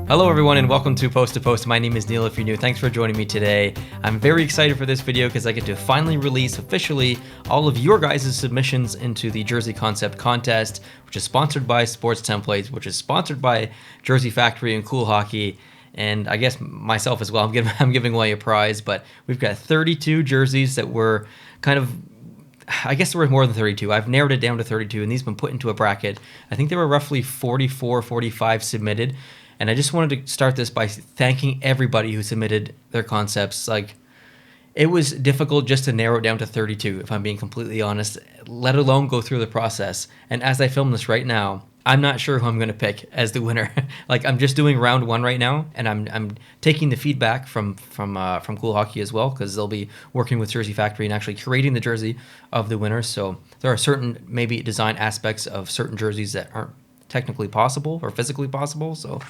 Hello everyone and welcome to Post to Post. My name is Neil if you're new. Thanks for joining me today. I'm very excited for this video because I get to finally release officially all of your guys' submissions into the Jersey Concept Contest, which is sponsored by Sports Templates, which is sponsored by Jersey Factory and Cool Hockey, and I guess myself as well. I'm giving away a prize, but we've got 32 jerseys that were kind of, I guess there were more than 32. I've narrowed it down to 32, and these have been put into a bracket. I think there were roughly 44, 45 submitted. And I just wanted to start this by thanking everybody who submitted their concepts. Like, it was difficult just to narrow it down to 32, if I'm being completely honest, let alone go through the process. And as I film this right now, I'm not sure who I'm going to pick as the winner. Like, I'm just doing round one right now, and I'm taking the feedback from Cool Hockey as well, because they'll be working with Jersey Factory and actually creating the jersey of the winner. So there are certain maybe design aspects of certain jerseys that aren't technically possible or physically possible, so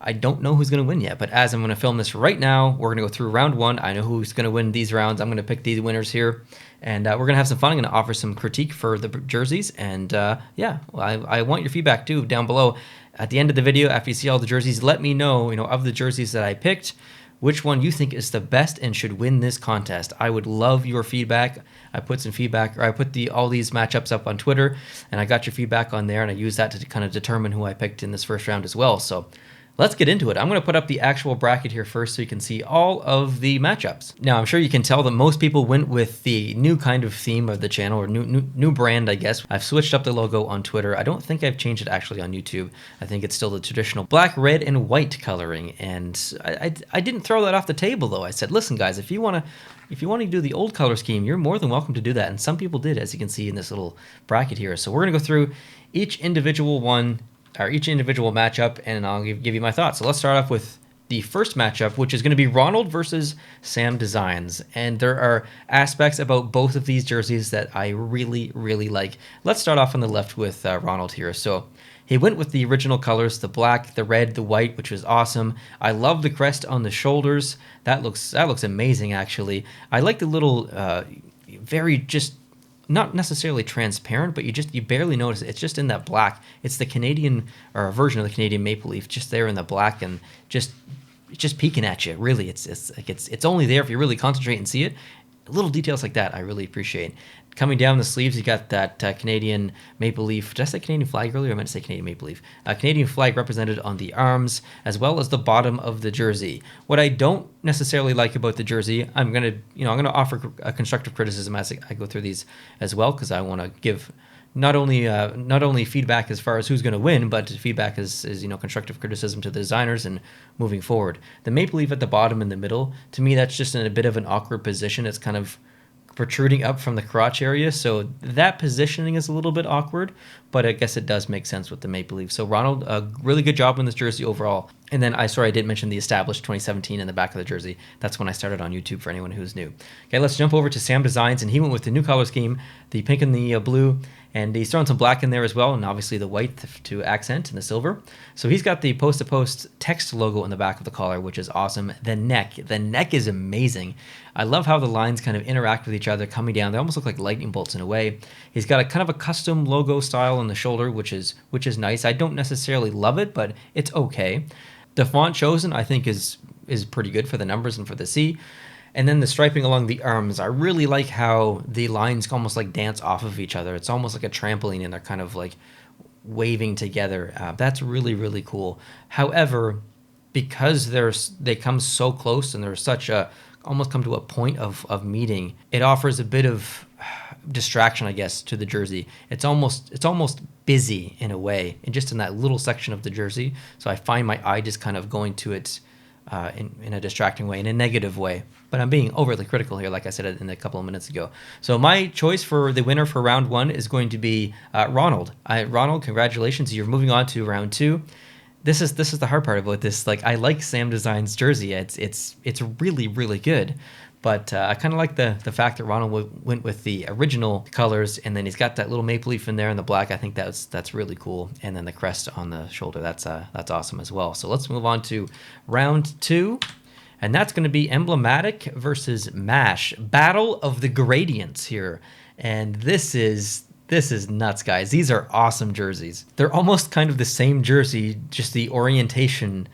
I don't know who's going to win yet. But as I'm going to film this right now, we're going to go through round one. I know who's going to win these rounds. I'm going to pick these winners here, and we're going to have some fun. I'm going to offer some critique for the jerseys, and yeah, I want your feedback too down below. At the end of the video, after you see all the jerseys, let me know, of the jerseys that I picked, which one you think is the best and should win this contest. I would love your feedback. I put some feedback, or I put all these matchups up on Twitter, and I got your feedback on there, and I used that to kind of determine who I picked in this first round as well. So let's get into it. I'm going to put up the actual bracket here first so you can see all of the matchups. Now, I'm sure you can tell that most people went with the new kind of theme of the channel, or new brand, I guess. I've switched up the logo on Twitter. I don't think I've changed it actually on YouTube. I think it's still the traditional black, red, and white coloring. And I didn't throw that off the table, though. I said, listen, guys, if you want to do the old color scheme, you're more than welcome to do that. And some people did, as you can see in this little bracket here. So we're going to go through each individual matchup, and I'll give you my thoughts. So let's start off with the first matchup, which is going to be Ronald versus Sam Designs. And there are aspects about both of these jerseys that I really, really like. Let's start off on the left with Ronald here. So he went with the original colors, the black, the red, the white, which was awesome. I love the crest on the shoulders. That looks amazing, actually. I like the little, very just not necessarily transparent, but you barely notice it. It's just in that black. It's the Canadian, or a version of the Canadian maple leaf, just there in the black, and just peeking at you. Really, it's only there if you really concentrate and see it. Little details like that I really appreciate. Coming down the sleeves, you got that Canadian maple leaf. Did I say Canadian flag earlier? I meant to say Canadian maple leaf. Canadian flag represented on the arms, as well as the bottom of the jersey. What I don't necessarily like about the jersey, I'm gonna offer a constructive criticism as I go through these as well, because I want to give not only feedback as far as who's going to win, but feedback is constructive criticism to the designers and moving forward. The maple leaf at the bottom in the middle, to me, that's just in a bit of an awkward position. It's kind of protruding up from the crotch area, so that positioning is a little bit awkward, but I guess it does make sense with the maple leaf. So Ronald, a really good job on this jersey overall. And then I did mention the established 2017 in the back of the jersey. That's when I started on YouTube, for anyone who's new. Okay, let's jump over to Sam Designs, and he went with the new color scheme, the pink and the blue, and he's thrown some black in there as well, and obviously the white to accent and the silver. So he's got the Post2Post text logo in the back of the collar, which is awesome. The neck is amazing. I love how the lines kind of interact with each other coming down. They almost look like lightning bolts in a way. He's got a kind of a custom logo style on the shoulder, which is nice. I don't necessarily love it, but it's okay. The font chosen, I think, is pretty good for the numbers and for the C. And then the striping along the arms, I really like how the lines almost like dance off of each other. It's almost like a trampoline, and they're kind of like waving together. That's really, really cool. However, because they come so close and they're almost come to a point of meeting, it offers a bit of distraction, I guess, to the jersey. It's almost busy in a way, and just in that little section of the jersey. So I find my eye just kind of going to it in a distracting way, in a negative way. But I'm being overly critical here, like I said in a couple of minutes ago. So my choice for the winner for round one is going to be Ronald. Ronald, congratulations, you're moving on to round two. This is the hard part about this. Like, I like Sam Design's jersey. It's really, really good. But I kind of like the fact that Ronald went with the original colors, and then he's got that little maple leaf in there in the black. I think that's really cool. And then the crest on the shoulder, that's awesome as well. So let's move on to round two, and that's going to be Emblematic versus Nash. Battle of the Gradients here, and this is nuts, guys. These are awesome jerseys. They're almost kind of the same jersey, just the orientation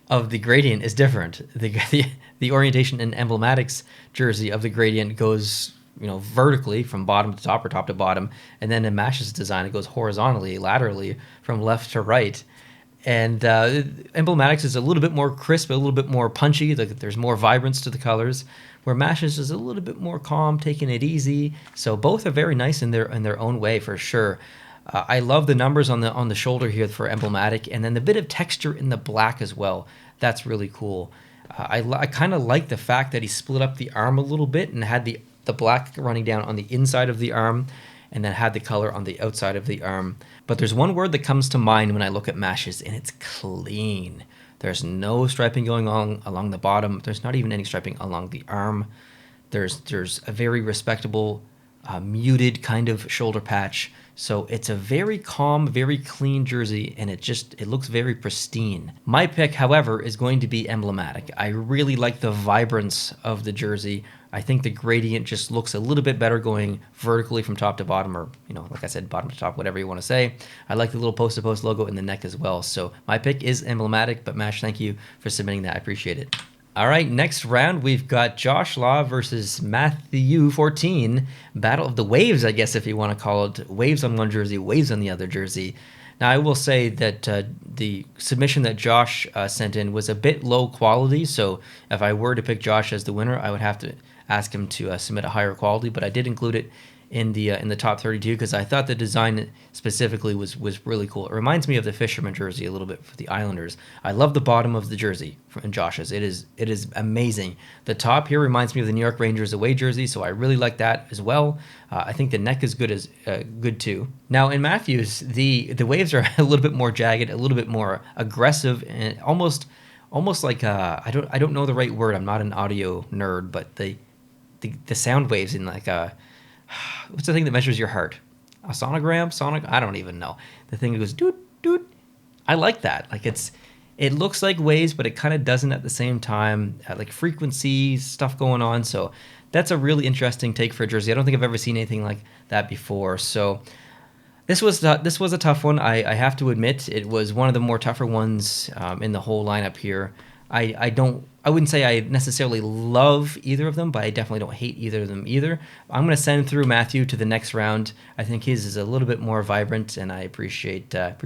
of the gradient is different. The orientation in Emblematic's jersey of the gradient goes, vertically from bottom to top or top to bottom, and then in Mash's design it goes horizontally, laterally from left to right. And Emblematics is a little bit more crisp, a little bit more punchy. There's more vibrance to the colors, where Mash's is a little bit more calm, taking it easy. So both are very nice in their own way, for sure. I love the numbers on the shoulder here for Emblematic, and then the bit of texture in the black as well. That's really cool. I kind of like the fact that he split up the arm a little bit and had the black running down on the inside of the arm, and then had the color on the outside of the arm. But there's one word that comes to mind when I look at Mash's, and it's clean. There's no striping going on along the bottom. There's not even any striping along the arm. There's a very respectable, muted kind of shoulder patch. So it's a very calm, very clean jersey, and it looks very pristine. My pick, however, is going to be Emblematic. I really like the vibrance of the jersey. I think the gradient just looks a little bit better going vertically from top to bottom, or, like I said, bottom to top, whatever you want to say. I like the little Post2Post logo in the neck as well. So my pick is Emblematic, but Mash, thank you for submitting that. I appreciate it. All right, next round, we've got Josh Law versus Matthew 14. Battle of the Waves, I guess, if you want to call it. Waves on one jersey, waves on the other jersey. Now, I will say that the submission that Josh sent in was a bit low quality, so if I were to pick Josh as the winner, I would have to ask him to submit a higher quality, but I did include it in the top 32 because I thought the design specifically was really cool. It reminds me of the Fisherman jersey a little bit for the Islanders. I love the bottom of the jersey in Josh's. It is amazing. The top here reminds me of the New York Rangers away jersey, so I really like that as well. I think the neck is good too. Now in Matthew's, the waves are a little bit more jagged, a little bit more aggressive, and almost like I don't know the right word. I'm not an audio nerd, but the sound waves in like a what's the thing that measures your heart? A sonogram? I don't even know. The thing that goes doot doot. I like that. Like it looks like waves, but it kind of doesn't at the same time. Like frequency stuff going on. So that's a really interesting take for a jersey. I don't think I've ever seen anything like that before. So this was a tough one. I have to admit it was one of the more tougher ones in the whole lineup here. I wouldn't say I necessarily love either of them, but I definitely don't hate either of them either. I'm going to send through Matthew to the next round. I think his is a little bit more vibrant, and I appreciate that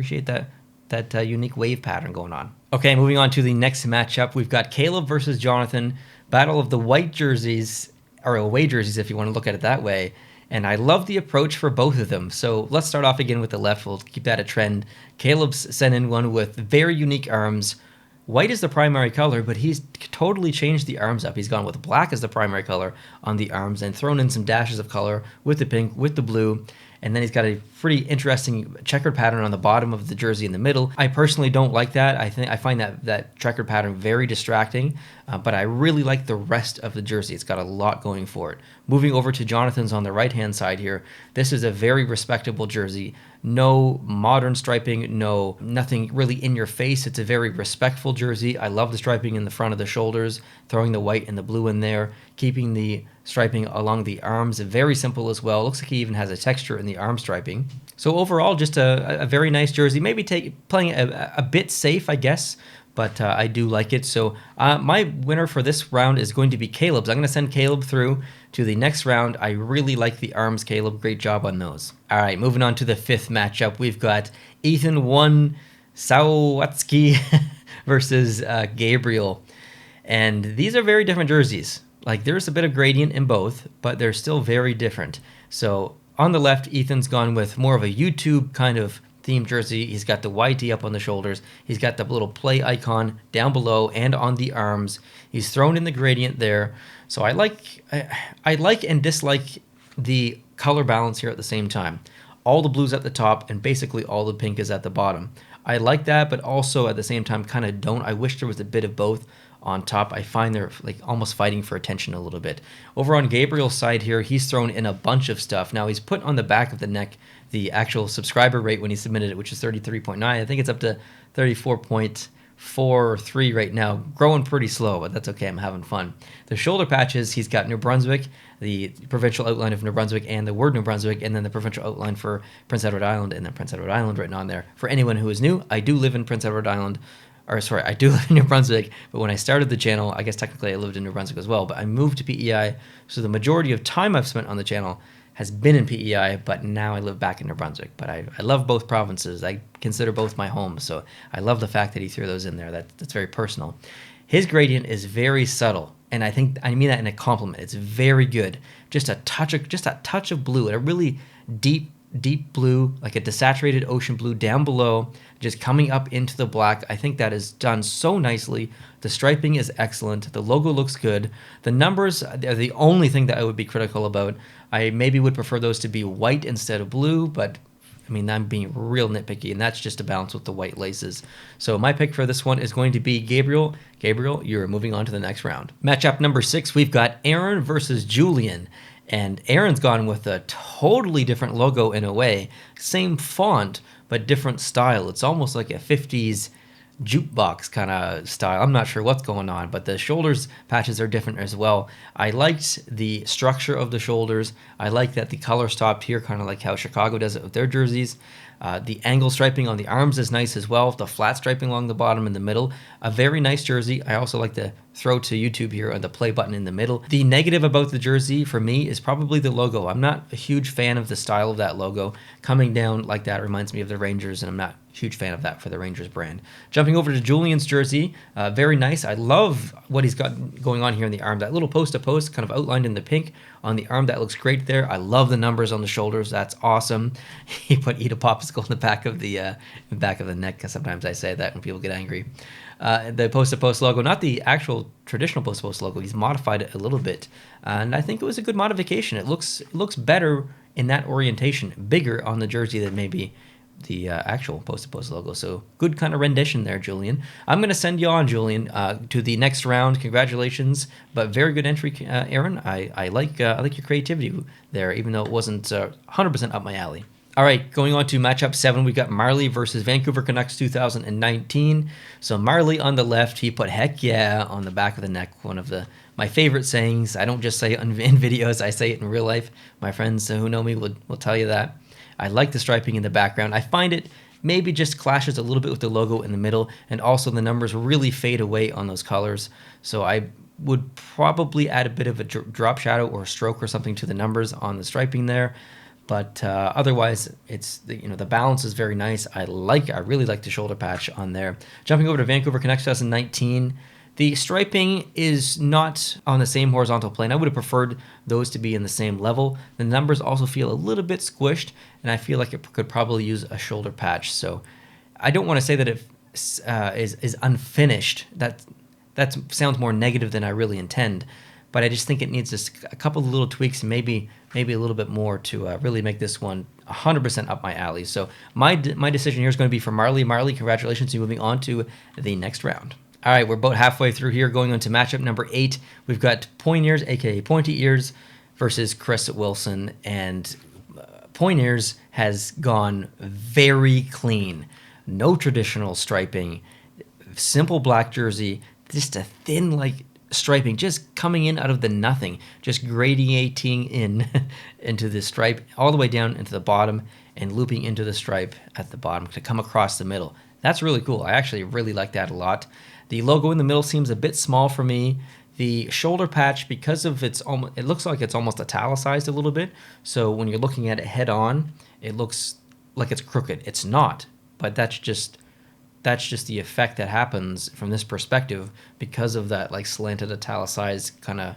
unique wave pattern going on. Okay, moving on to the next matchup. We've got Caleb versus Jonathan. Battle of the white jerseys, or away jerseys if you want to look at it that way. And I love the approach for both of them. So let's start off again with the left. We'll keep that a trend. Caleb's sent in one with very unique arms. White is the primary color, but he's totally changed the arms up. He's gone with black as the primary color on the arms and thrown in some dashes of color with the pink, with the blue. And then he's got a pretty interesting checkered pattern on the bottom of the jersey in the middle. I personally don't like that. I find that checkered pattern very distracting, but I really like the rest of the jersey. It's got a lot going for it. Moving over to Jonathan's on the right-hand side here, this is a very respectable jersey. No modern striping, nothing really in your face. It's a very respectful jersey. I love the striping in the front of the shoulders, throwing the white and the blue in there, keeping the striping along the arms. Very simple as well. Looks like he even has a texture in the arm striping. So overall, just a very nice jersey. Maybe playing a bit safe, I guess, but I do like it. So my winner for this round is going to be Caleb's. I'm going to send Caleb through to the next round. I really like the arms, Caleb. Great job on those. All right, moving on to the fifth matchup. We've got Ethan 1 Sawatsky versus Gabriel. And these are very different jerseys. Like, there's a bit of gradient in both, but they're still very different. So on the left, Ethan's gone with more of a YouTube kind of theme jersey. He's got the YT up on the shoulders. He's got the little play icon down below and on the arms. He's thrown in the gradient there. So I like and dislike the color balance here at the same time. All the blues at the top and basically all the pink is at the bottom. I like that, but also at the same time kind of don't. I wish there was a bit of both on top. I find they're like almost fighting for attention a little bit. Over on Gabriel's side here, he's thrown in a bunch of stuff. Now he's put on the back of the neck the actual subscriber rate when he submitted it, which is 33.9. I think it's up to 34.43 right now. Growing pretty slow, but that's okay. I'm having fun. The shoulder patches, he's got New Brunswick, the provincial outline of New Brunswick, and the word New Brunswick, and then the provincial outline for Prince Edward Island, and then Prince Edward Island written on there. For anyone who is new, I do live in Prince Edward Island. or sorry, I do live in New Brunswick, but when I started the channel, I guess technically I lived in New Brunswick as well, but I moved to PEI, so the majority of time I've spent on the channel has been in PEI, but now I live back in New Brunswick. But I love both provinces. I consider both my home, so I love the fact that he threw those in there. That's very personal. His gradient is very subtle, and I think I mean that in a compliment. It's very good. Just a touch of blue, and a really deep blue, like a desaturated ocean blue down below, just coming up into the black. I think that is done so nicely. The striping is excellent. The logo looks good. The numbers are the only thing that I would be critical about. I maybe would prefer those to be white instead of blue, but I mean, I'm being real nitpicky, and that's just to balance with the white laces. So my pick for this one is going to be Gabriel. Gabriel, you're moving on to the next round. Matchup number 6, we've got Aaron versus Julian. And Aaron's gone with a totally different logo in a way. Same font, but different style. It's almost like a 50s jukebox kind of style. I'm not sure what's going on, but the shoulders patches are different as well. I liked the structure of the shoulders. I like that the color stopped here, kind of like how Chicago does it with their jerseys. The angle striping on the arms is nice as well. The flat striping along the bottom and the middle. A very nice jersey. I also like the throw to YouTube here on the play button in the middle. The negative about the jersey for me is probably the logo. I'm not a huge fan of the style of that logo. Coming down like that reminds me of the Rangers, and I'm not a huge fan of that for the Rangers brand. Jumping over to Julian's jersey, very nice. I love what he's got going on here in the arm. That little post-to-post kind of outlined in the pink on the arm, that looks great there. I love the numbers on the shoulders. That's awesome. He put "eat a popsicle" in the back of the neck, because sometimes I say that when people get angry. The Post2Post logo, not the actual traditional Post2Post logo. He's modified it a little bit, and I think it was a good modification. It looks better in that orientation, bigger on the jersey than maybe the actual Post2Post logo. So good kind of rendition there, Julian. I'm going to send you on, Julian, to the next round. Congratulations, but very good entry, Aaron. I like your creativity there, even though it wasn't 100% up my alley. All right, going on to matchup 7, we got Marley versus Vancouver Canucks 2019. So Marley on the left, he put "heck yeah" on the back of the neck. One of my favorite sayings. I don't just say it in videos, I say it in real life. My friends who know me will tell you that. I like the striping in the background. I find it maybe just clashes a little bit with the logo in the middle, and also the numbers really fade away on those colors. So I would probably add a bit of a drop shadow or a stroke or something to the numbers on the striping there. But otherwise, it's the balance is very nice. I really like the shoulder patch on there. Jumping over to Vancouver Canucks 2019, the striping is not on the same horizontal plane. I would have preferred those to be in the same level. The numbers also feel a little bit squished, and I feel like it could probably use a shoulder patch. So I don't want to say that it is unfinished. That sounds more negative than I really intend. But I just think it needs just a couple of little tweaks, and maybe a little bit more to really make this one 100% up my alley. So my decision here is going to be for Marley. Marley, congratulations, you're moving on to the next round. All right, we're about halfway through here, going on to matchup number 8. We've got Pointers, aka Pointy Ears, versus Chris Wilson, and Pointers has gone very clean. No traditional striping, simple black jersey, just a thin striping just coming in out of the nothing, just gradiating into the stripe all the way down into the bottom and looping into the stripe at the bottom to come across the middle. That's really cool. I actually really like that a lot. The logo in the middle seems a bit small for me. The shoulder patch, because of it looks like it's almost italicized a little bit. So when you're looking at it head on, it looks like it's crooked. It's not, but that's just the effect that happens from this perspective because of that slanted italicized kind of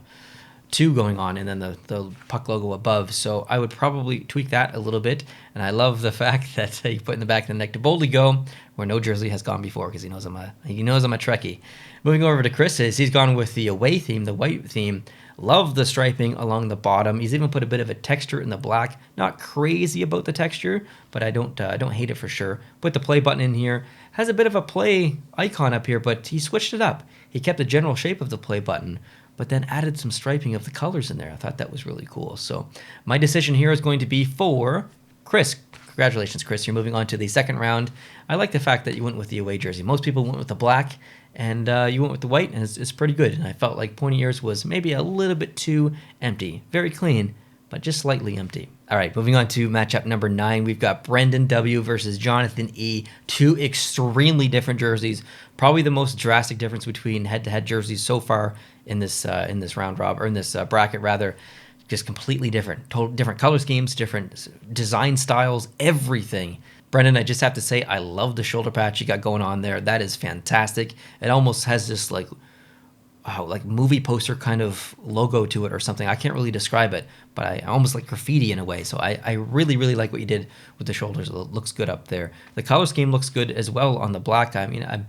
2 going on, and then the puck logo above. So I would probably tweak that a little bit. And I love the fact that he put in the back of the neck to boldly go where no jersey has gone before, because he knows I'm a Trekkie. Moving over to Chris, he's gone with the away theme, the white theme. Love the striping along the bottom. He's even put a bit of a texture in the black. Not crazy about the texture, but I don't hate it for sure. Put the play button in here. Has a bit of a play icon up here, but he switched it up. He kept the general shape of the play button, but then added some striping of the colors in there. I thought that was really cool. So my decision here is going to be for Chris. Congratulations, Chris. You're moving on to the second round. I like the fact that you went with the away jersey. Most people went with the black, and you went with the white, and it's pretty good. And I felt like Pointy Ears was maybe a little bit too empty. Very clean, but just slightly empty. All right, moving on to matchup number 9, we've got Brendan W versus Jonathan E. Two extremely different jerseys. Probably the most drastic difference between head-to-head jerseys so far in this round robin, or in this bracket rather. Just completely different, total different color schemes, different design styles, everything. Brendan, I just have to say, I love the shoulder patch you got going on there. That is fantastic. It almost has this like movie poster kind of logo to it or something. I can't really describe it, but I almost like graffiti in a way. So I really, really like what you did with the shoulders. It looks good up there. The color scheme looks good as well on the black. I mean,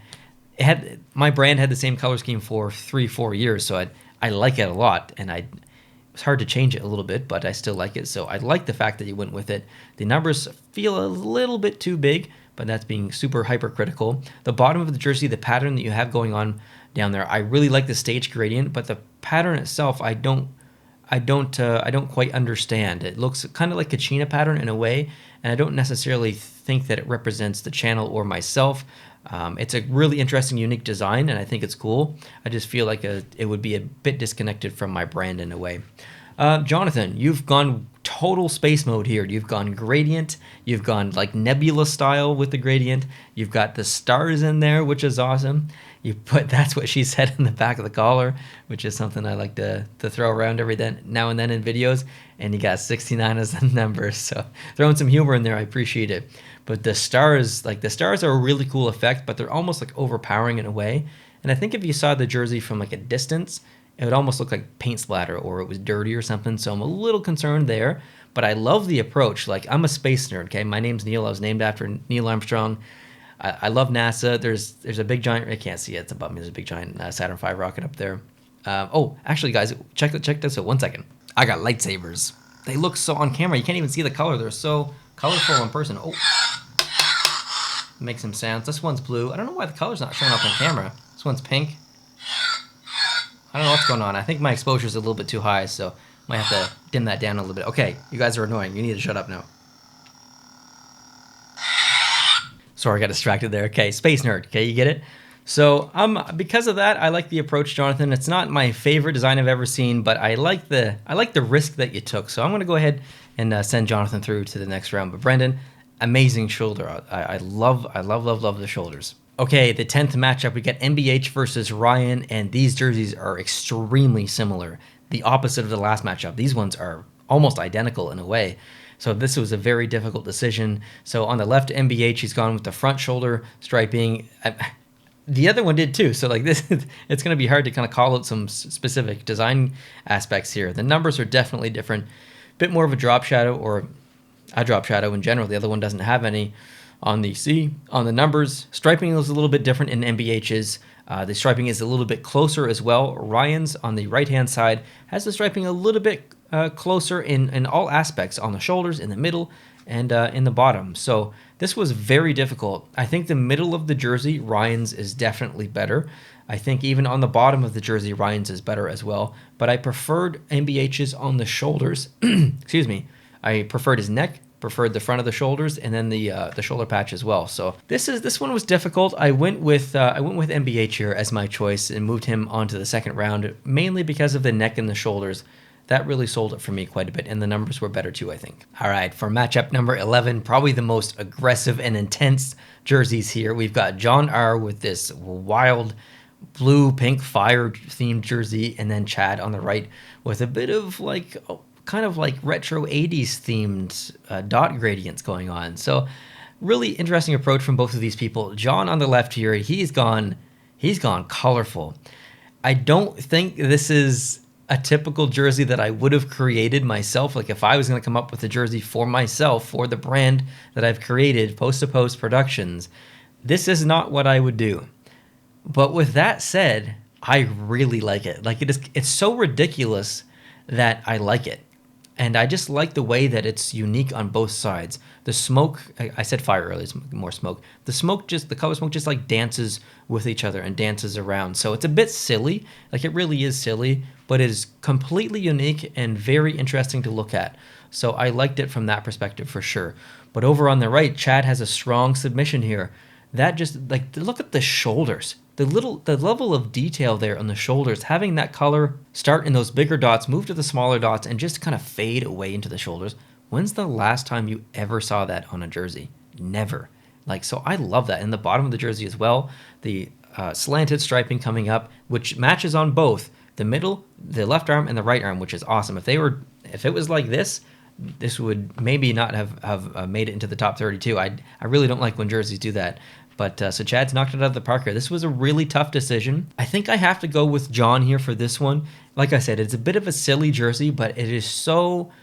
my brand had the same color scheme for 3-4 years, so I like it a lot, and it's hard to change it a little bit, but I still like it. So I like the fact that you went with it. The numbers feel a little bit too big, but that's being super hypercritical. The bottom of the jersey, the pattern that you have going on down there, I really like the stage gradient, but the pattern itself, I don't quite understand. It looks kind of like a Kachina pattern in a way, and I don't necessarily think that it represents the channel or myself. It's a really interesting, unique design, and I think it's cool. I just feel like it would be a bit disconnected from my brand in a way. Jonathan, you've gone total space mode here. You've gone gradient. You've gone like nebula style with the gradient. You've got the stars in there, which is awesome. You put that's what she said in the back of the collar, which is something I like to throw around now and then in videos. And you got 69 as the number, so throwing some humor in there, I appreciate it. But the stars are a really cool effect, but they're almost like overpowering in a way. And I think if you saw the jersey from like a distance, it would almost look like paint splatter or it was dirty or something. So I'm a little concerned there, but I love the approach. Like, I'm a space nerd, okay? My name's Neil. I was named after Neil Armstrong. I love NASA. There's a big giant, I can't see it, it's above me. There's a big giant Saturn V rocket up there. Oh, actually, guys, check this out. 1 second. I got lightsabers. They look so on camera. You can't even see the color. They're so colorful in person. Oh, make some sounds. This one's blue. I don't know why the color's not showing up on camera. This one's pink. I don't know what's going on. I think my exposure's a little bit too high, so might have to dim that down a little bit. Okay, you guys are annoying. You need to shut up now. Sorry, I got distracted there. Okay, space nerd. Okay, you get it? So because of that, I like the approach, Jonathan. It's not my favorite design I've ever seen, but I like the risk that you took. So I'm going to go ahead and send Jonathan through to the next round. But Brendan, amazing shoulder. I love the shoulders. Okay, the 10th matchup, we got MBH versus Ryan, and these jerseys are extremely similar. The opposite of the last matchup. These ones are almost identical in a way. So this was a very difficult decision. So on the left, MBH, he's gone with the front shoulder striping. The other one did too. So like this, it's going to be hard to kind of call out some specific design aspects here. The numbers are definitely different. Bit more of a drop shadow, or a drop shadow in general. The other one doesn't have any. On the numbers, striping is a little bit different in MBH's. The striping is a little bit closer as well. Ryan's on the right-hand side has the striping a little bit closer in all aspects, on the shoulders, in the middle, and in the bottom. So this was very difficult. I think the middle of the jersey, Ryan's is definitely better. I think even on the bottom of the jersey, Ryan's is better as well. But I preferred MBH's on the shoulders. Excuse me. I preferred his neck, preferred the front of the shoulders, and then the shoulder patch as well. So this one was difficult. I went with MBH here as my choice and moved him onto the second round, mainly because of the neck and the shoulders. That really sold it for me quite a bit, and the numbers were better too, I think. All right, for matchup number 11, probably the most aggressive and intense jerseys here, we've got John R. with this wild blue, pink, fire-themed jersey, and then Chad on the right with a bit of like kind of like retro 80s themed dot gradients going on. So really interesting approach from both of these people. John on the left here, he's gone colorful. I don't think this is a typical jersey that I would have created myself. Like if I was going to come up with a jersey for myself, for the brand that I've created, Post2Post Productions, this is not what I would do. But with that said, I really like it. Like it's so ridiculous that I like it. And I just like the way that it's unique on both sides. The smoke, I said fire earlier, it's more smoke. The color smoke just like dances with each other and dances around. So it's a bit silly, like it really is silly, but it is completely unique and very interesting to look at. So I liked it from that perspective for sure. But over on the right, Chad has a strong submission here. That just, like, look at the shoulders. The level of detail there on the shoulders, having that color start in those bigger dots, move to the smaller dots, and just kind of fade away into the shoulders When's the last time you ever saw that on a jersey? Never. Like, so I love that. In the bottom of the jersey as well, the slanted striping coming up, which matches on both the middle, the left arm, and the right arm, which is awesome. If it was like this would maybe not have made it into the top 32. I really don't like when jerseys do that. But so Chad's knocked it out of the park here. This was a really tough decision. I think I have to go with John here for this one. Like I said, it's a bit of a silly jersey, but it is so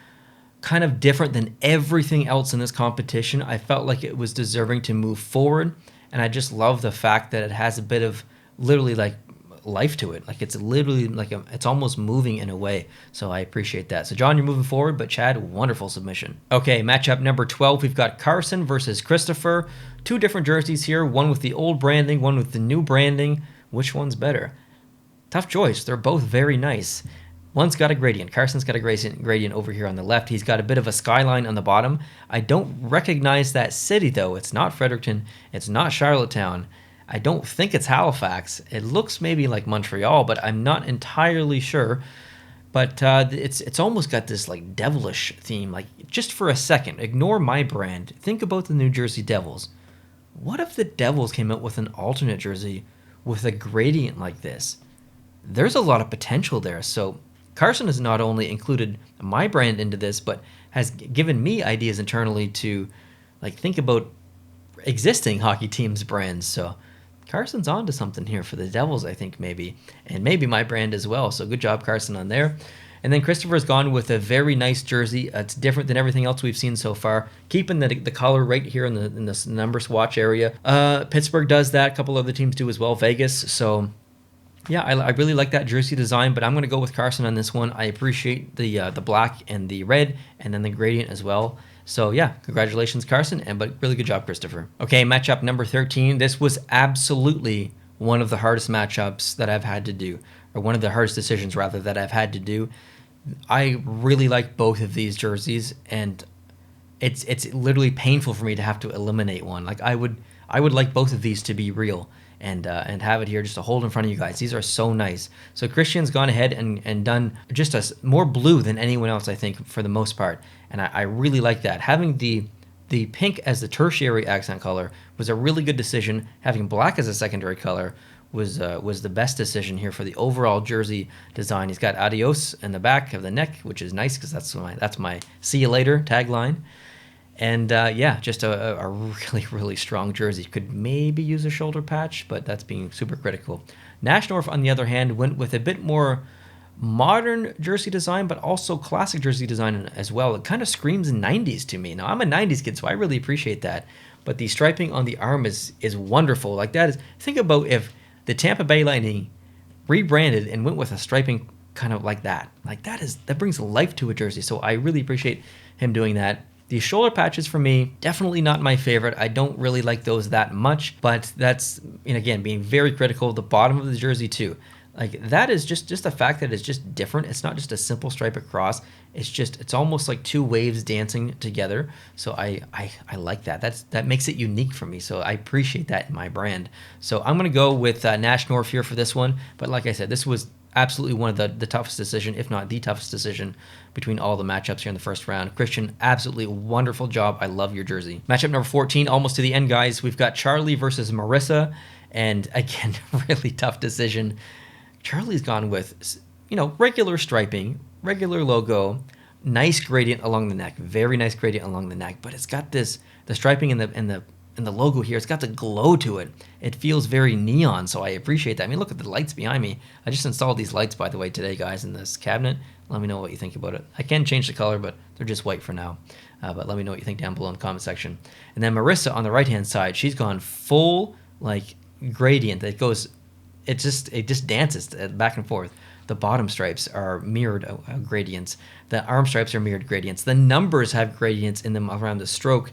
kind of different than everything else in this competition. I felt like it was deserving to move forward, and I just love the fact that it has a bit of literally like life to it. Like it's literally like it's almost moving in a way. So I appreciate that. So John, you're moving forward, but Chad, wonderful submission. Okay, matchup number 12, we've got Carson versus Christopher. Two different jerseys here, one with the old branding, one with the new branding. Which one's better? Tough choice. They're both very nice. One's got a gradient. Carson's got a gradient over here on the left. He's got a bit of a skyline on the bottom. I don't recognize that city, though. It's not Fredericton. It's not Charlottetown. I don't think it's Halifax. It looks maybe like Montreal, but I'm not entirely sure. But it's almost got this like devilish theme. Like, just for a second, ignore my brand. Think about the New Jersey Devils. What if the Devils came out with an alternate jersey with a gradient like this? There's a lot of potential there. So Carson has not only included my brand into this, but has given me ideas internally to like think about existing hockey teams' brands. So Carson's onto something here for the Devils, I think, maybe. And maybe my brand as well. So good job, Carson, on there. And then Christopher's gone with a very nice jersey. It's different than everything else we've seen so far. Keeping the color right here in this number swatch area. Pittsburgh does that. A couple other teams do as well. Vegas. So yeah, I really like that jersey design, but I'm going to go with Carson on this one. I appreciate the black and the red, and then the gradient as well. So yeah, congratulations, Carson, but really good job, Christopher. Okay, matchup number 13. This was absolutely one of the hardest matchups that I've had to do, or one of the hardest decisions, rather, that I've had to do. I really like both of these jerseys, and it's literally painful for me to have to eliminate one. Like I would like both of these to be real and have it here just to hold in front of you guys. These are so nice. So Christian's gone ahead and done just more blue than anyone else, I think, for the most part. And I really like that. Having the pink as the tertiary accent color was a really good decision. Having black as a secondary color was the best decision here for the overall jersey design. He's got adios in the back of the neck, which is nice because that's my see you later tagline. And yeah, just a really, really strong jersey. Could maybe use a shoulder patch, but that's being super critical. Nash North, on the other hand, went with a bit more modern jersey design, but also classic jersey design as well. It kind of screams 90s to me. Now, I'm a 90s kid, so I really appreciate that. But the striping on the arm is wonderful. Like that is, think about if the Tampa Bay Lightning rebranded and went with a striping kind of like that. Like that brings life to a jersey. So I really appreciate him doing that. The shoulder patches for me, definitely not my favorite. I don't really like those that much, but that's, and again, being very critical. The bottom of the jersey too. Like that is just the fact that it's just different. It's not just a simple stripe across. It's almost like two waves dancing together. So I like that. That makes it unique for me. So I appreciate that in my brand. So I'm gonna go with Nash North here for this one. But like I said, this was absolutely one of the toughest decision, if not the toughest decision, between all the matchups here in the first round. Christian, absolutely wonderful job. I love your jersey. Matchup number 14, almost to the end, guys. We've got Charlie versus Marissa, and again, really tough decision. Charlie's gone with, regular striping, regular logo, nice gradient along the neck, very nice gradient along the neck, but it's got the striping in the logo here. It's got the glow to it. It feels very neon, so I appreciate that. I mean, look at the lights behind me. I just installed these lights, by the way, today, guys, in this cabinet. Let me know what you think about it. I can change the color, but they're just white for now. But let me know what you think down below in the comment section. And then Marissa on the right-hand side, she's gone full, gradient. It just dances back and forth. The bottom stripes are mirrored gradients. The arm stripes are mirrored gradients. The numbers have gradients in them around the stroke.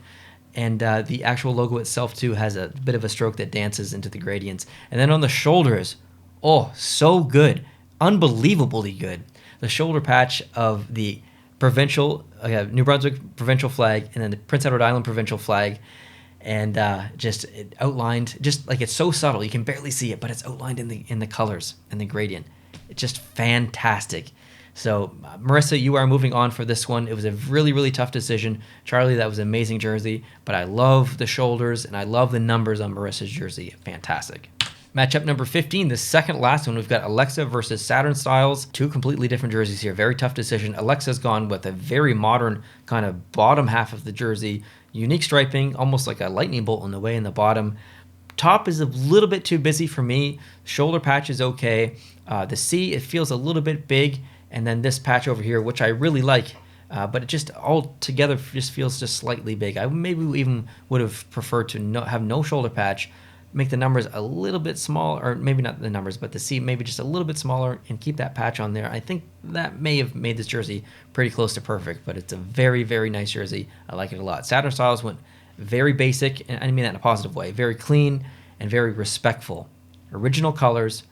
And the actual logo itself, too, has a bit of a stroke that dances into the gradients. And then on the shoulders, oh, so good. Unbelievably good. The shoulder patch of the provincial, New Brunswick provincial flag, and then the Prince Edward Island provincial flag. And just outlined, just like it's so subtle, you can barely see it, but it's outlined in the colors and the gradient. It's just fantastic. So Marissa, you are moving on for this one. It was a really, really tough decision. Charlie, that was an amazing jersey, but I love the shoulders and I love the numbers on Marissa's jersey. Fantastic. Matchup number 15, the second last one, we've got Alexa versus Saturn Styles. Two completely different jerseys here. Very tough decision. Alexa's gone with a very modern kind of bottom half of the jersey. Unique striping, almost like a lightning bolt in the way in the bottom. Top is a little bit too busy for me. Shoulder patch is okay. The C, it feels a little bit big. And then this patch over here, which I really like, but it just all together just feels just slightly big. I maybe even would have preferred to have no shoulder patch, make the numbers a little bit small, or maybe not the numbers, but the C maybe just a little bit smaller and keep that patch on there. I think that may have made this jersey pretty close to perfect, but it's a very, very nice jersey. I like it a lot. Saturn Styles went very basic, and I mean that in a positive way, very clean and very respectful. Original colors,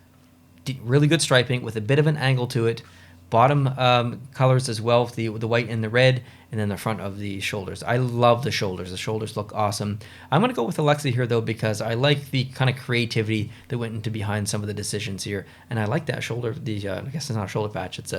really good striping with a bit of an angle to it. Bottom colors as well, the white and the red, and then the front of the shoulders. I love the shoulders. The shoulders look awesome. I'm going to go with Alexa here, though, because I like the kind of creativity that went into behind some of the decisions here. And I like that shoulder, I guess it's not a shoulder patch. It's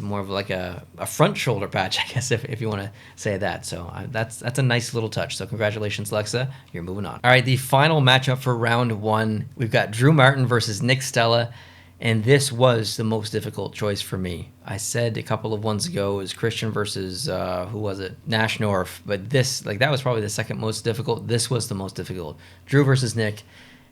more of like a front shoulder patch, I guess, if you want to say that. So that's a nice little touch. So congratulations, Alexa. You're moving on. All right, the final matchup for round one. We've got Drew Martin versus Nick Stella. And this was the most difficult choice for me. I said a couple of ones ago it was Christian versus, who was it? Nash North. But this, that was probably the second most difficult. This was the most difficult. Drew versus Nick,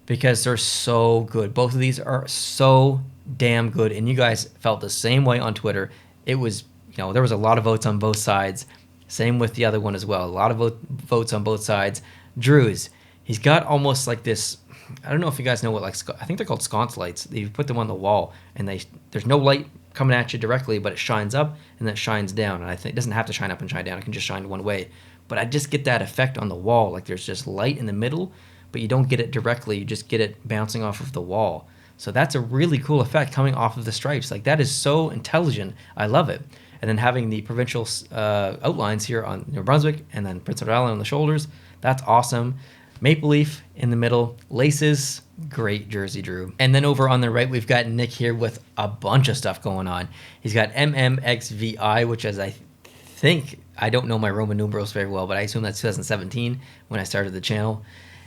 because they're so good. Both of these are so damn good. And you guys felt the same way on Twitter. It was, there was a lot of votes on both sides. Same with the other one as well. A lot of votes on both sides. Drew's, he's got almost like this, I don't know if you guys know what, I think they're called sconce lights. You put them on the wall, and there's no light coming at you directly, but it shines up and then it shines down. And I think it doesn't have to shine up and shine down. It can just shine one way. But I just get that effect on the wall, like there's just light in the middle, but you don't get it directly. You just get it bouncing off of the wall. So that's a really cool effect coming off of the stripes. That is so intelligent. I love it. And then having the provincial outlines here on New Brunswick and then Prince Edward Island on the shoulders, that's awesome. Maple leaf in the middle, laces, great jersey, Drew. And then over on the right, we've got Nick here with a bunch of stuff going on. He's got MMXVI, which is, I think, I don't know my Roman numerals very well, but I assume that's 2017 when I started the channel.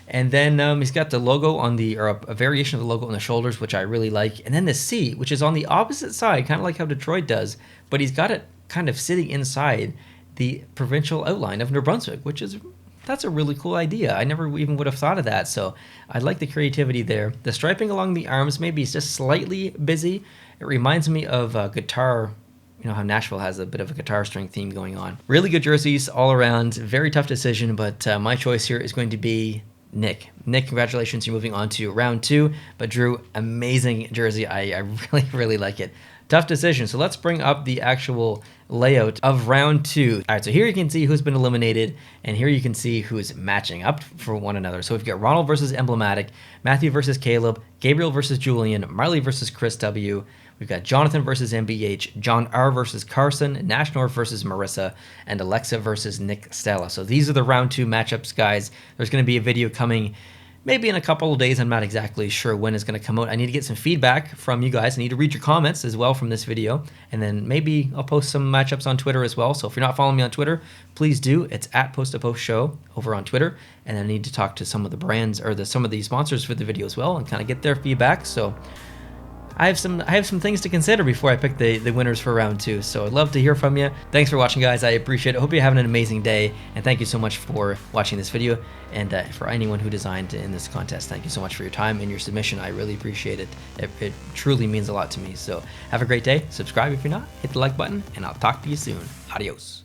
And then he's got the logo on or a variation of the logo on the shoulders, which I really like. And then the C, which is on the opposite side, kind of like how Detroit does, but he's got it kind of sitting inside the provincial outline of New Brunswick, which is... That's a really cool idea. I never even would have thought of that. So I like the creativity there. The striping along the arms maybe is just slightly busy. It reminds me of guitar, how Nashville has a bit of a guitar string theme going on. Really good jerseys all around. Very tough decision, but my choice here is going to be Nick. Nick, congratulations. You're moving on to round two. But Drew, amazing jersey. I really, really like it. Tough decision. So let's bring up the actual layout of round two. All right, so here you can see who's been eliminated, and here you can see who's matching up for one another. So we've got Ronald versus Emblematic, Matthew versus Caleb, Gabriel versus Julian, Marley versus Chris W. We've got Jonathan versus MBH, John R versus Carson, Nash North versus Marissa, and Alexa versus Nick Stella. So these are the round two matchups, guys. There's going to be a video coming maybe in a couple of days. I'm not exactly sure when it's going to come out. I need to get some feedback from you guys. I need to read your comments as well from this video. And then maybe I'll post some matchups on Twitter as well. So if you're not following me on Twitter, please do. It's at Post2Post Show over on Twitter. And I need to talk to some of the brands or some of the sponsors for the video as well and kind of get their feedback. So I have some things to consider before I pick the winners for round two. So I'd love to hear from you. Thanks for watching, guys. I appreciate it. I hope you're having an amazing day. And thank you so much for watching this video. And for anyone who designed in this contest, thank you so much for your time and your submission. I really appreciate it. It truly means a lot to me. So have a great day. Subscribe if you're not. Hit the like button. And I'll talk to you soon. Adios.